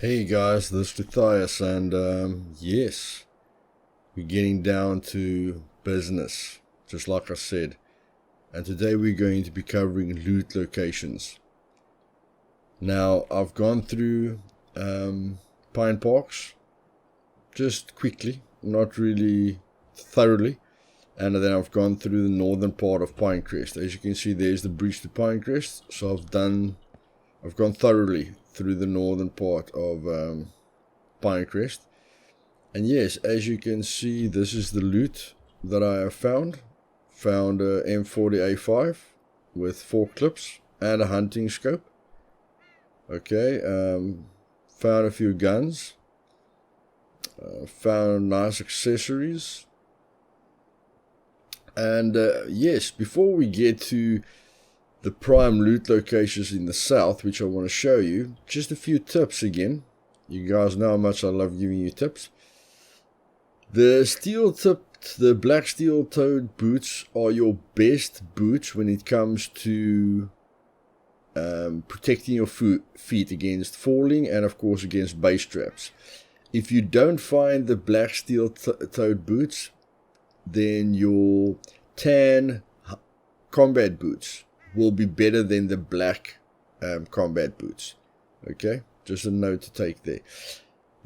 Hey guys, this is Luthais, and yes, we're getting down to business, just like I said. And today we're going to be covering loot locations. Now, I've gone through Pine Parks, just quickly, not really thoroughly. And then I've gone through the northern part of Pinecrest. As you can see, there's the bridge to Pinecrest. So I've gone thoroughly through the northern part of Pinecrest. And yes, as you can see, this is the loot that I have found. Found a M40A5 with 4 clips and a hunting scope. Okay, found a few guns. Found nice accessories. And yes, before we get to the prime loot locations in the south, which I want to show you, just a few tips again. You guys know how much I love giving you tips. The black steel-toed boots are your best boots when it comes to protecting your feet against falling and of course against base traps. If you don't find the black steel-toed boots, then your tan combat boots will be better than the black combat boots. Okay, just a note to take there.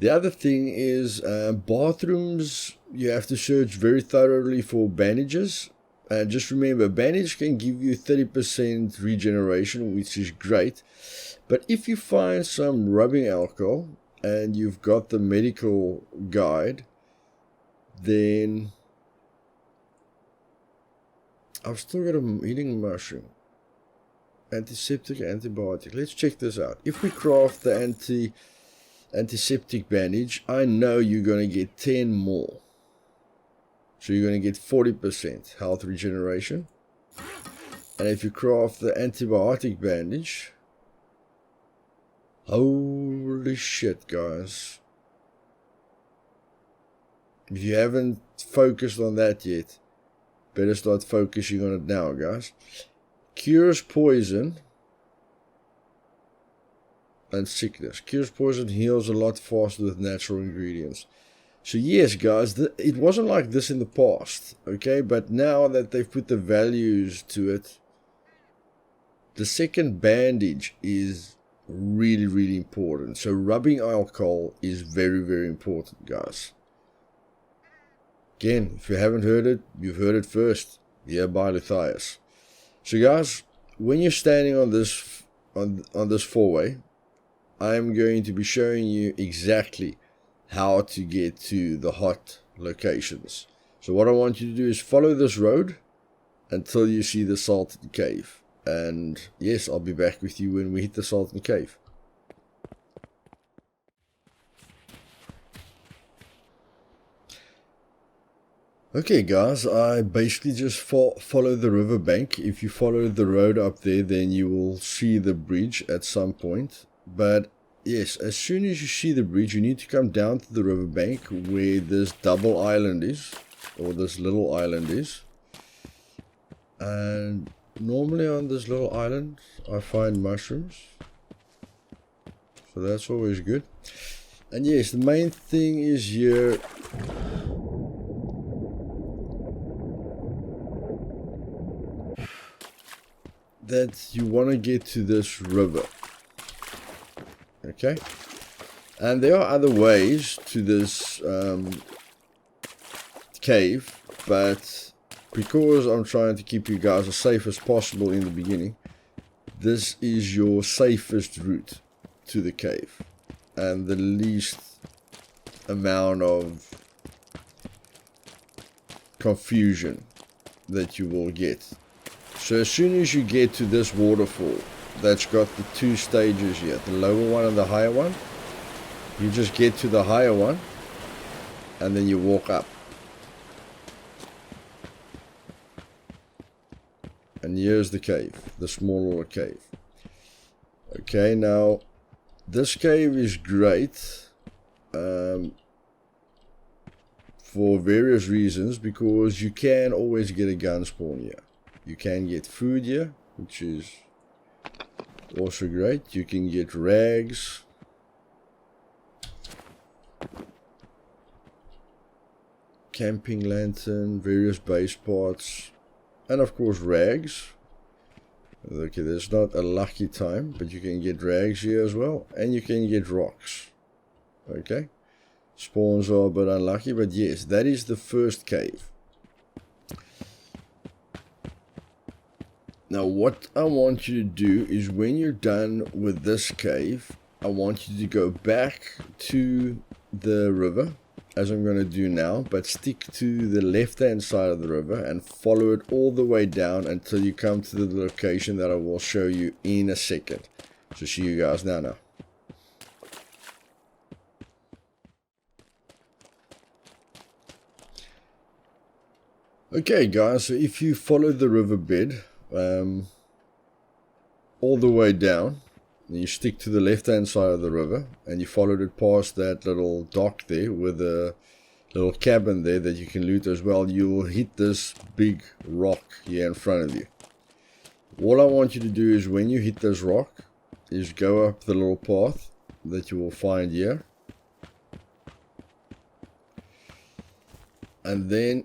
The other thing is bathrooms, you have to search very thoroughly for bandages. And just remember, bandage can give you 30% regeneration, which is great. But if you find some rubbing alcohol and you've got the medical guide, then I've still got a healing mushroom. Antiseptic, antibiotic. Let's check this out. If we craft the antiseptic bandage, I know you're going to get 10 more. So you're going to get 40% health regeneration. And if you craft the antibiotic bandage, holy shit, guys. If you haven't focused on that yet, better start focusing on it now, guys. Cures poison and sickness. Cures poison, heals a lot faster with natural ingredients. So yes, guys, it wasn't like this in the past, okay? But now that they've put the values to it, the second bandage is really, really important. So rubbing alcohol is very, very important, guys. Again, if you haven't heard it, you've heard it first. Here by Luthais. So guys, when you're standing on this four-way, I'm going to be showing you exactly how to get to the hot locations. So what I want you to do is follow this road until you see the Salted Cave. And yes, I'll be back with you when we hit the Salted Cave. Okay guys, I basically just follow the riverbank. If you follow the road up there, then you will see the bridge at some point. But yes, as soon as you see the bridge, you need to come down to the riverbank where this double island is, or this little island is. And normally on this little island, I find mushrooms. So that's always good. And yes, the main thing is here. That you want to get to this river. Okay, and there are other ways to this cave, but because I'm trying to keep you guys as safe as possible in the beginning, this is your safest route to the cave and the least amount of confusion that you will get. So as soon as you get to this waterfall that's got the 2 stages here, the lower one and the higher one, you just get to the higher one and then you walk up. And here's the cave, the small little cave. Okay, now this cave is great for various reasons, because you can always get a gun spawn here. You can get food here, which is also great. You can get rags. camping lantern, various base parts, and of course rags. Okay, there's not a lucky time, but you can get rags here as well, and you can get rocks. Okay, spawns are a bit unlucky, but yes, that is the first cave. Now what I want you to do is, when you're done with this cave, I want you to go back to the river, as I'm going to do now, but stick to the left hand side of the river and follow it all the way down until you come to the location that I will show you in a second. So see you guys now. Okay guys, so if you follow the riverbed all the way down, and you stick to the left hand side of the river, and you followed it past that little dock there with a little cabin there that you can loot as well, you will hit this big rock here in front of you. All I want you to do is, when you hit this rock, is go up the little path that you will find here, and then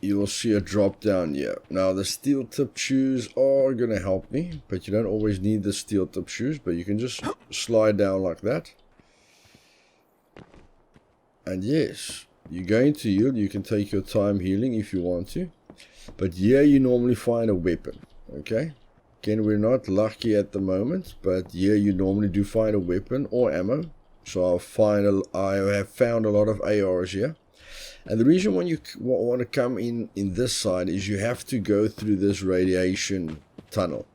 you will see a drop down here. Now the steel tip shoes are going to help me, but you don't always need the steel tip shoes, but you can just slide down like that. And yes, you're going to heal. You can take your time healing if you want to, but here you normally find a weapon. Okay, again, we're not lucky at the moment, but here you normally do find a weapon or ammo. So I have found a lot of ARs here. And the reason when you want to come in this side is you have to go through this radiation tunnel.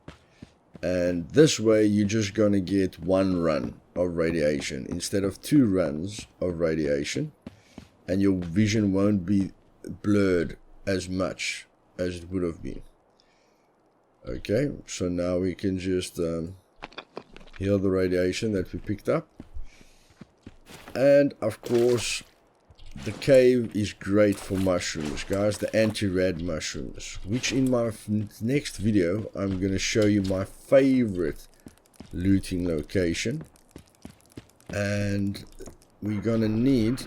And this way you're just going to get one run of radiation instead of 2 runs of radiation. And your vision won't be blurred as much as it would have been. Okay, so now we can just heal the radiation that we picked up. And of course, the cave is great for mushrooms, guys, the anti-rad mushrooms, which in my next video I'm going to show you my favorite looting location. And we're going to need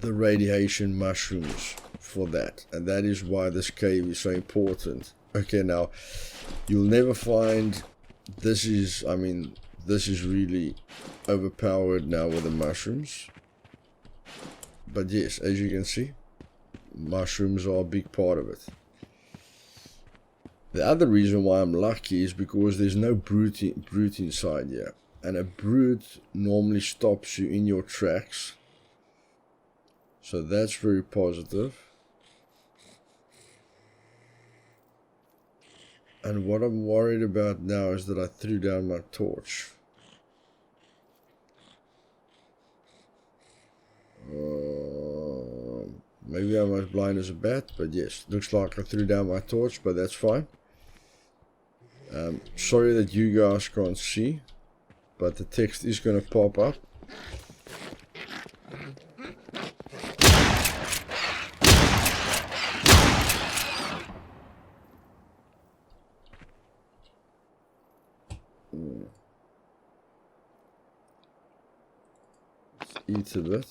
the radiation mushrooms for that, and that is why this cave is so important. Okay, now you'll never find this is really overpowered now with the mushrooms, but yes, as you can see, mushrooms are a big part of it. The other reason why I'm lucky is because there's no brute inside here, and a brute normally stops you in your tracks, so that's very positive. And what I'm worried about now is that I threw down my torch. Maybe I'm as blind as a bat, but yes, looks like I threw down my torch, but that's fine. Sorry that you guys can't see, but the text is going to pop up. Let's eat a bit.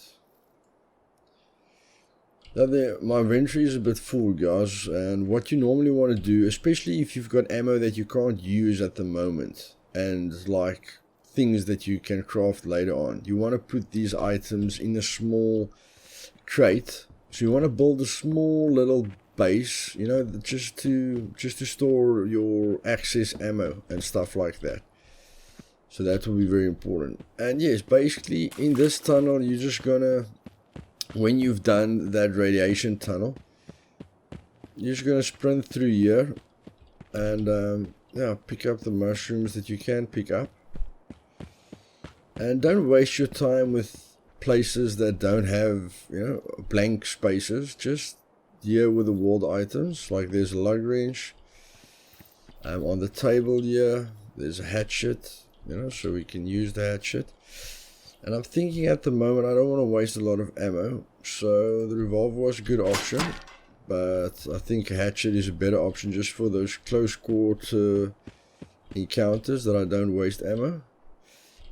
Now my inventory is a bit full, guys, and what you normally want to do, especially if you've got ammo that you can't use at the moment, and like things that you can craft later on, you want to put these items in a small crate. So you want to build a small little base, you know, just to store your excess ammo and stuff like that. So that will be very important. And yes, basically in this tunnel, you're just gonna, when you've done that radiation tunnel, you're just gonna sprint through here and yeah, pick up the mushrooms that you can pick up. And don't waste your time with places that don't have, you know, blank spaces. Just here with the walled items, like there's a lug wrench. On the table here, there's a hatchet, you know, so we can use the hatchet. And I'm thinking at the moment I don't want to waste a lot of ammo, so the revolver was a good option, but I think a hatchet is a better option just for those close quarter encounters that I don't waste ammo.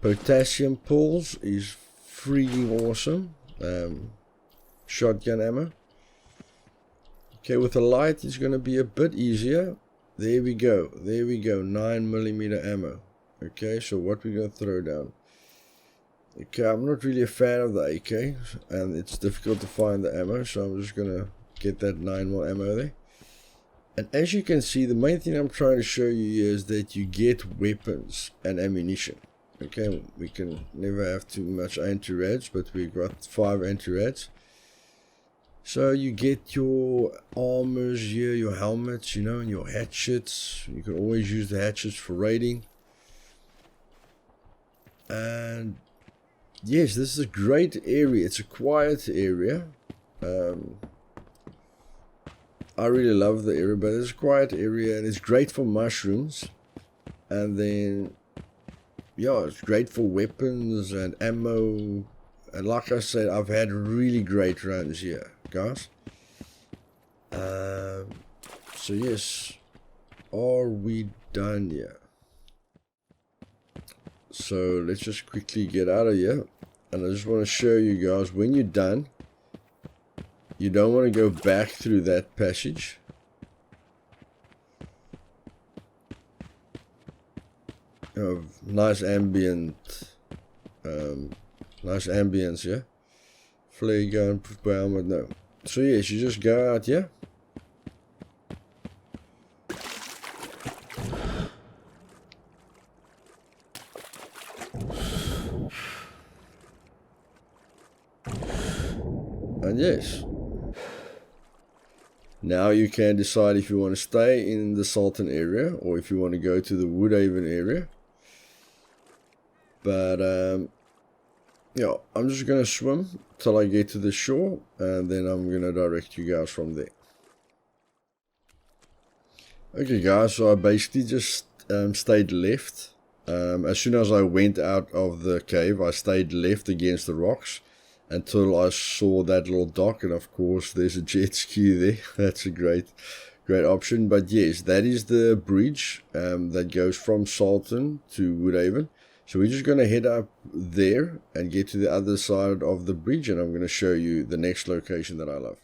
Potassium pulls is freaking awesome. shotgun ammo. Okay, with the light it's going to be a bit easier. There we go, 9mm ammo. Okay, so what we're going to throw down. Okay, I'm not really a fan of the AK, and it's difficult to find the ammo, so I'm just going to get that 9mm ammo there. And as you can see, the main thing I'm trying to show you here is that you get weapons and ammunition. Okay, we can never have too much anti-rads, but we've got 5 anti-rads. So you get your armors here, your helmets, you know, and your hatchets. You can always use the hatchets for raiding. And yes, this is a great area. It's a quiet area. I really love the area, but it's a quiet area and it's great for mushrooms. And then, yeah, it's great for weapons and ammo. And like I said, I've had really great runs here, guys. So yes, are we done here? So let's just quickly get out of here. And I just want to show you guys, when you're done, you don't want to go back through that passage. Oh, nice ambient, nice ambience, yeah. Flare gun, put my helmet, no. So yes, you just go out here. And yes. Now you can decide if you want to stay in the Sultan area or if you want to go to the Woodhaven area. But yeah, I'm just going to swim till I get to the shore, and then I'm going to direct you guys from there. Okay guys, so I basically just stayed left. As soon as I went out of the cave, I stayed left against the rocks until I saw that little dock, and of course there's a jet ski there. That's a great option. But yes, that is the bridge that goes from Sultan to Woodhaven. So we're just going to head up there and get to the other side of the bridge, and I'm going to show you the next location that I love.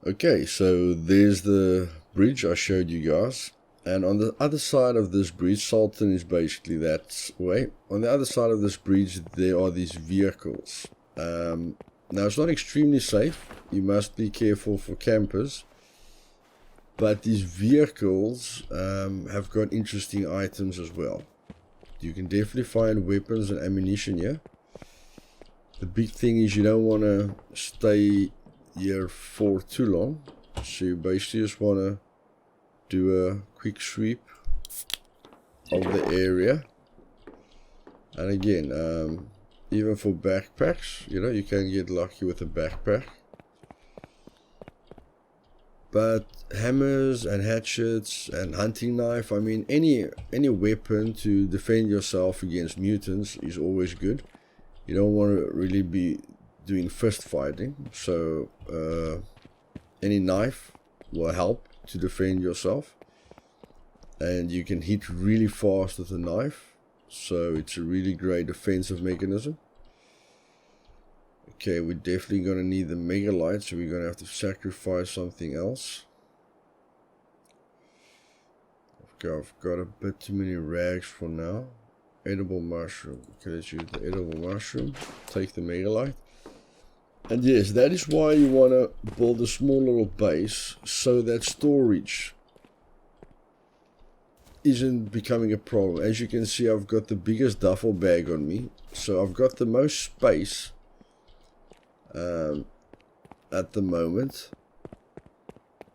Okay, so there's the bridge I showed you guys. And on the other side of this bridge, Sultan is basically that way. On the other side of this bridge, there are these vehicles. Now, it's not extremely safe. You must be careful for campers. But these vehicles have got interesting items as well. You can definitely find weapons and ammunition here. The big thing is you don't want to stay here for too long. So you basically just want to do a quick sweep of the area. And again, even for backpacks, you know, you can get lucky with a backpack. But hammers and hatchets and hunting knife, I mean, any weapon to defend yourself against mutants is always good. You don't want to really be doing fist fighting, so any knife will help to defend yourself. And you can hit really fast with a knife, so it's a really great defensive mechanism. Okay, we're definitely going to need the megalite, so we're going to have to sacrifice something else. Okay, I've got a bit too many rags for now. Edible mushroom. Okay, let's use the edible mushroom. Take the megalite. And yes, that is why you want to build a small little base, so that storage isn't becoming a problem. As you can see, I've got the biggest duffel bag on me, so I've got the most space at the moment.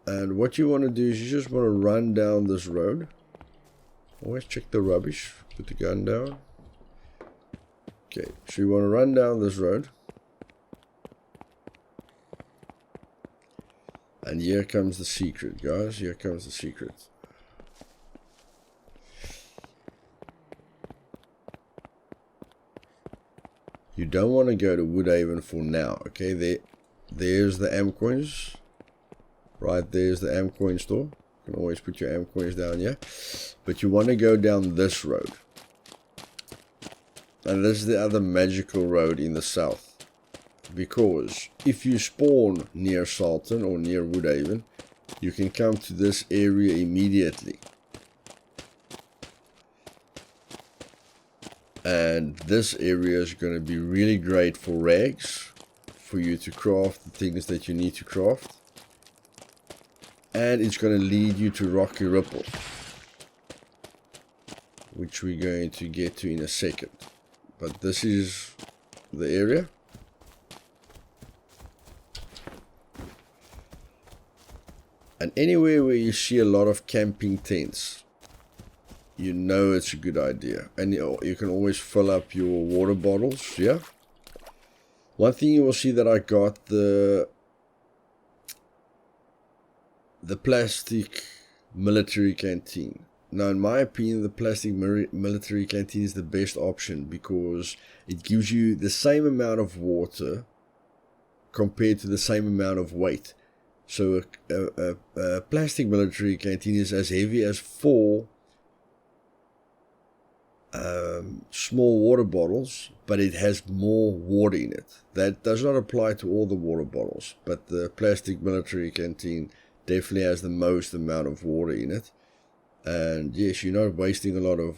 And what you want to do is you just want to run down this road. Always check the rubbish. Put the gun down. Okay, so you want to run down this road. And here comes the secret, guys. Here comes the secret. You don't want to go to Woodhaven for now, okay? There's the AM coins. Right, there's the AM coin store. You can always put your AM coins down here. But you want to go down this road. And this is the other magical road in the south. because if you spawn near Salton or near Woodhaven, you can come to this area immediately. And this area is going to be really great for rags, for you to craft the things that you need to craft. And it's going to lead you to Rocky Ripple, which we're going to get to in a second. But this is the area. And anywhere where you see a lot of camping tents, you know it's a good idea. And you can always fill up your water bottles, yeah? One thing you will see that I got the plastic military canteen. Now, in my opinion, the plastic military canteen is the best option because it gives you the same amount of water compared to the same amount of weight. So a plastic military canteen is as heavy as 4 small water bottles, but it has more water in it. That does not apply to all the water bottles, but the plastic military canteen definitely has the most amount of water in it. And yes, you're not wasting a lot of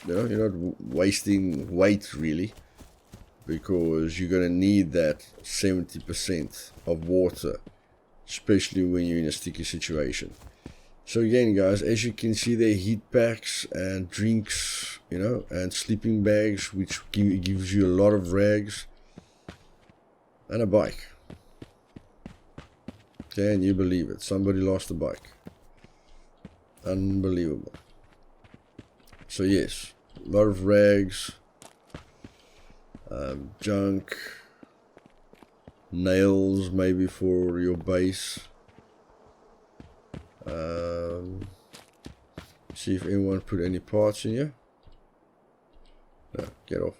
you're not wasting weight really, because you're going to need that 70% of water, especially when you're in a sticky situation. So again, guys, as you can see, there are heat packs and drinks, and sleeping bags, which gives you a lot of rags, and a bike. Can you believe it? Somebody lost a bike. Unbelievable. So yes, a lot of rags, junk, nails maybe for your base. See if anyone put any parts in here. No, get off.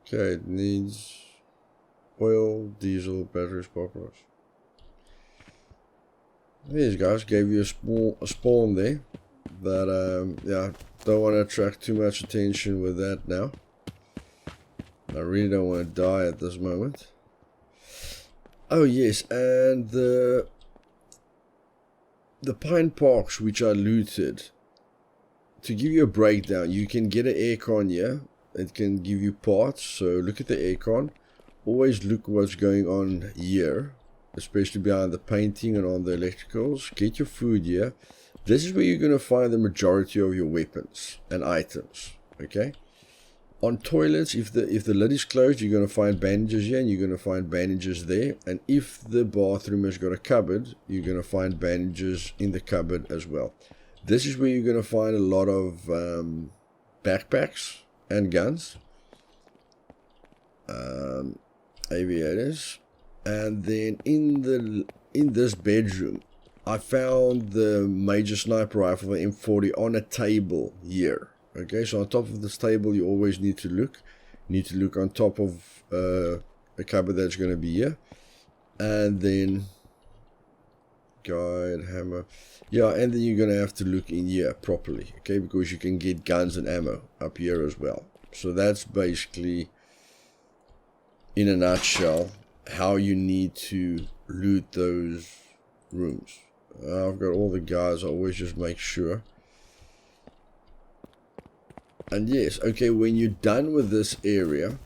Okay, it needs oil, diesel, batteries, spark plugs. These guys gave you a spawn there. That yeah, don't want to attract too much attention with that now. I really don't want to die at this moment. Oh yes, and the pine parks which I looted. To give you a breakdown, you can get an aircon here. It can give you parts. So look at the aircon. Always look what's going on here, especially behind the painting and on the electricals. Get your food here. This is where you're going to find the majority of your weapons and items. Okay. On toilets, if the lid is closed, you're going to find bandages here and you're going to find bandages there. And if the bathroom has got a cupboard, you're going to find bandages in the cupboard as well. This is where you're going to find a lot of backpacks and guns, aviators, and then in this bedroom, I found the major sniper rifle, the M40, on a table here. Okay, so on top of this table, you always need to look. You need to look on top of a cupboard that's going to be here. And then guide, hammer. Yeah, and then you're going to have to look in here properly. Okay, because you can get guns and ammo up here as well. So that's basically, in a nutshell, how you need to loot those rooms. I've got all the guys. I always just make sure. And yes, okay, when you're done with this area,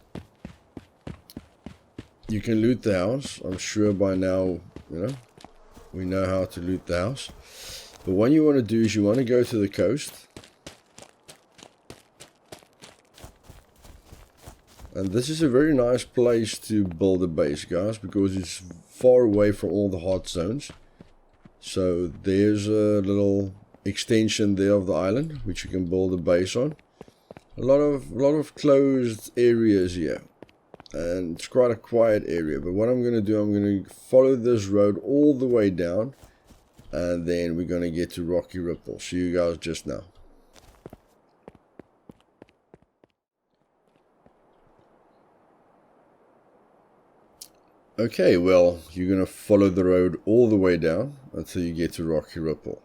you can loot the house. I'm sure by now, we know how to loot the house. But what you want to do is you want to go to the coast. And this is a very nice place to build a base, guys, because it's far away from all the hot zones. So there's a little extension there of the island, which you can build a base on. A lot of closed areas here, and it's quite a quiet area. But what I'm going to do, I'm going to follow this road all the way down, and then we're going to get to Rocky Ripple. See you guys just now. Okay, well, you're going to follow the road all the way down until you get to Rocky Ripple.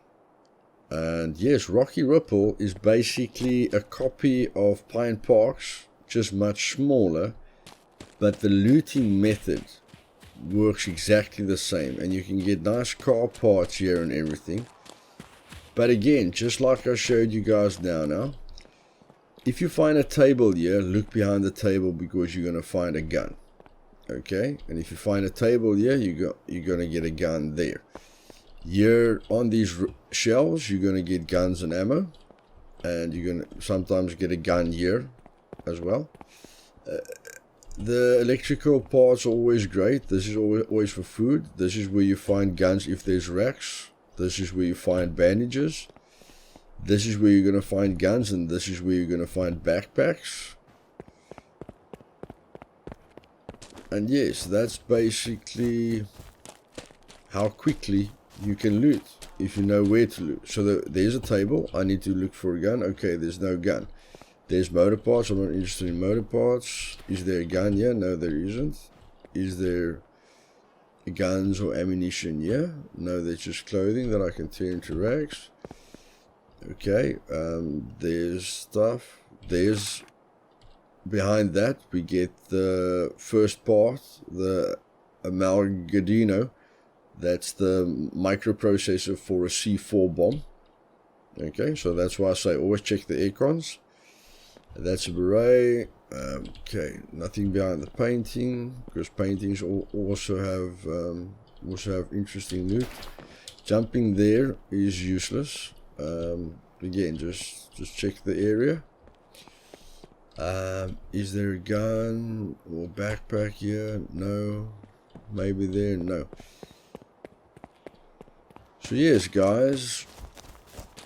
And yes, Rocky Ripple is basically a copy of Pine Parks, just much smaller, but the looting method works exactly the same, and you can get nice car parts here and everything. But again, just like I showed you guys now, if you find a table here, look behind the table, because you're going to find a gun. Okay, and if you find a table here, you're going to get a gun there. Here on these shelves, you're going to get guns and ammo, and you're going to sometimes get a gun here as well. The electrical parts are always great. This is always for food. This is where you find guns if there's racks. This is where you find bandages. This is where you're going to find guns, and this is where you're going to find backpacks. And yes, that's basically how quickly you can loot if you know where to loot. So there's a table. I need to look for a gun. Okay, there's no gun. There's motor parts. I'm not interested in motor parts. Is there a gun? Yeah, no, there isn't. Is there guns or ammunition? Yeah, no, there's just clothing that I can turn into rags. Okay, there's stuff. There's behind that we get the first part, the Amalgadino. That's the microprocessor for a C4 bomb. Okay, so that's why I say always check the aircons. That's a beret. Okay, nothing behind the painting, because paintings also have interesting loot. Jumping there is useless. Again, just check the area. Is there a gun or backpack here? No. Maybe there? No. So yes, guys,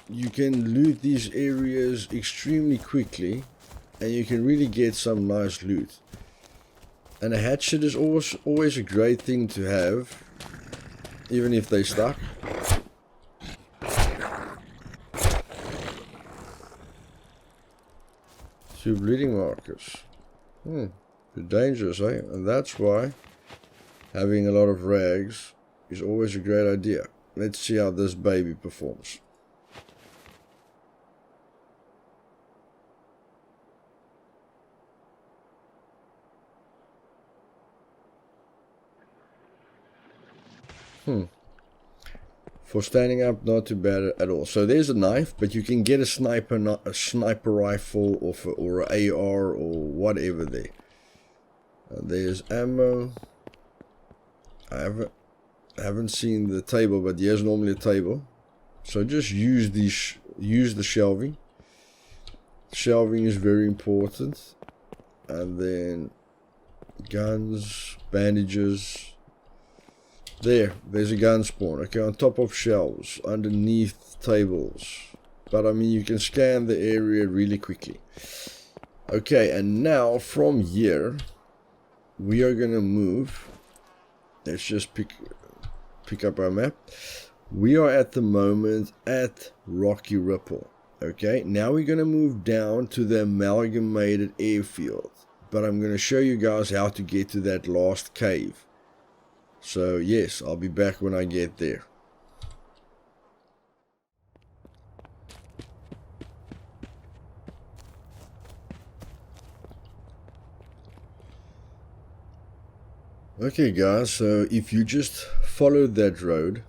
you can loot these areas extremely quickly, and you can really get some nice loot. And a hatchet is always a great thing to have, even if they stuck. Two bleeding markers. They're dangerous, eh? And that's why having a lot of rags is always a great idea. Let's see how this baby performs. For standing up, not too bad at all. So there's a knife, but you can get a sniper rifle or an AR or whatever there. There's ammo. I haven't seen the table, but there's normally a table. So just use the shelving. Shelving is very important. And then guns, bandages. There's a gun spawn. Okay, on top of shelves, underneath tables. But I mean, you can scan the area really quickly. Okay, and now from here, we are gonna move. Let's just pick up our map. We are at the moment at Rocky Ripple. Okay, now we're gonna move down to the amalgamated airfield. But I'm gonna show you guys how to get to that last cave. So yes, I'll be back when I get there. Okay guys, so if you just followed that road,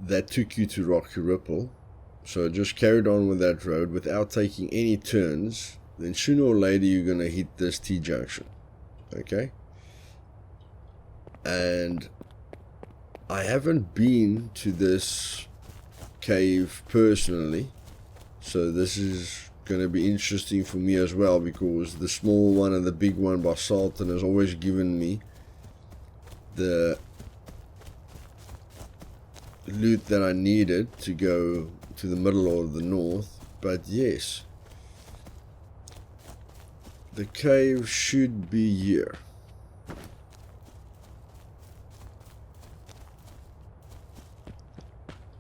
that took you to Rocky Ripple, so just carried on with that road without taking any turns, then sooner or later you're going to hit this T-junction. Okay? And I haven't been to this cave personally, so this is going to be interesting for me as well, because the small one and the big one by Sultan has always given me the loot that I needed to go to the middle or the north. But yes, the cave should be here.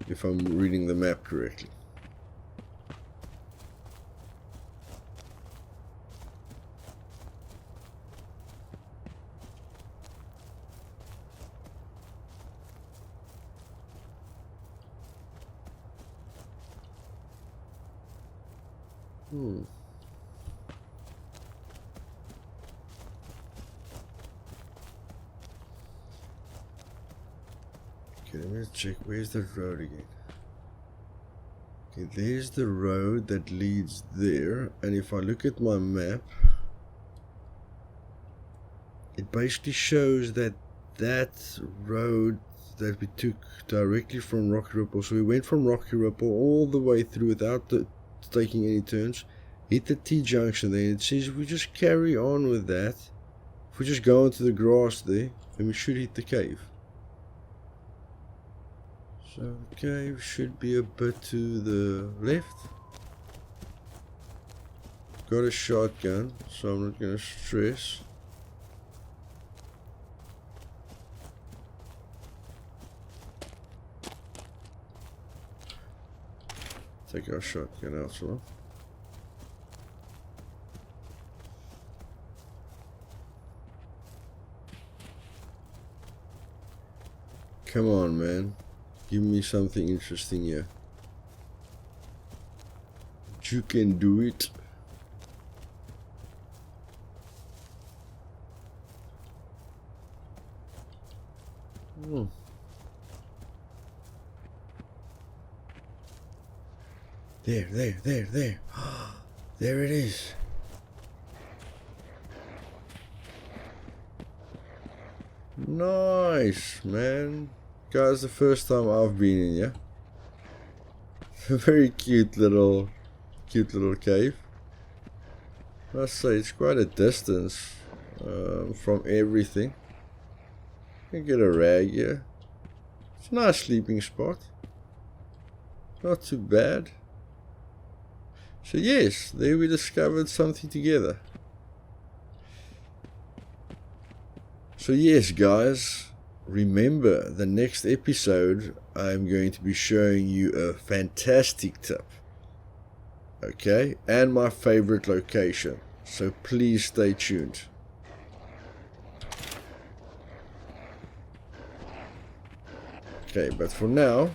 If I'm reading the map correctly. Okay, let me check. Where's the road again? Okay, there's the road that leads there. And if I look at my map, it basically shows that that road that we took directly from Rocky Ripple. So we went from Rocky Ripple all the way through without taking any turns. Hit the T-junction there. It says if we just carry on with that, if we just go into the grass there, then we should hit the cave. So the cave should be a bit to the left. Got a shotgun, so I'm not going to stress. Take our shotgun out, so. Come on, man. Give me something interesting here. You can do it. There. There it is. Nice, man. Guys, the first time I've been in here. A very cute little cave. I must say it's quite a distance from everything. You can get a rag here. It's a nice sleeping spot. Not too bad. So yes, there we discovered something together. So yes, guys, remember the next episode I'm going to be showing you a fantastic tip. Okay, and my favorite location. So please stay tuned. Okay, but for now,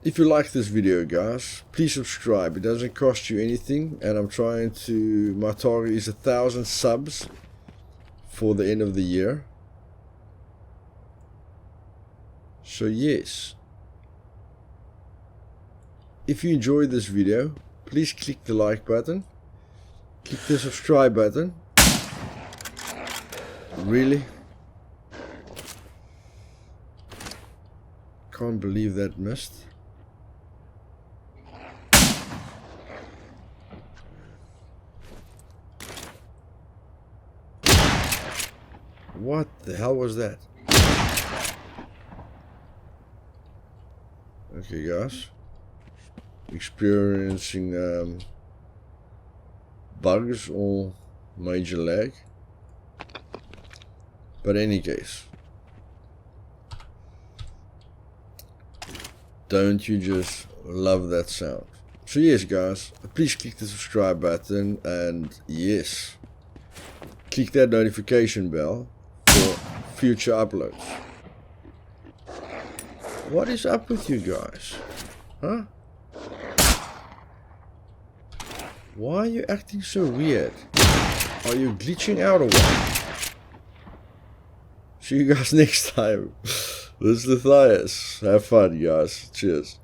if you like this video, guys, please subscribe. It doesn't cost you anything, and I'm trying to, my target is 1,000 subs for the end of the year. So yes, if you enjoyed this video, please click the like button, click the subscribe button. Really? Can't believe that missed. What the hell was that? Okay, guys. Experiencing bugs or major lag. But any case, don't you just love that sound? So yes, guys, please click the subscribe button, and yes, click that notification bell for future uploads. What is up with you guys? Huh? Why are you acting so weird? Are you glitching out or what? See you guys next time. This is Luthais. Have fun, guys. Cheers.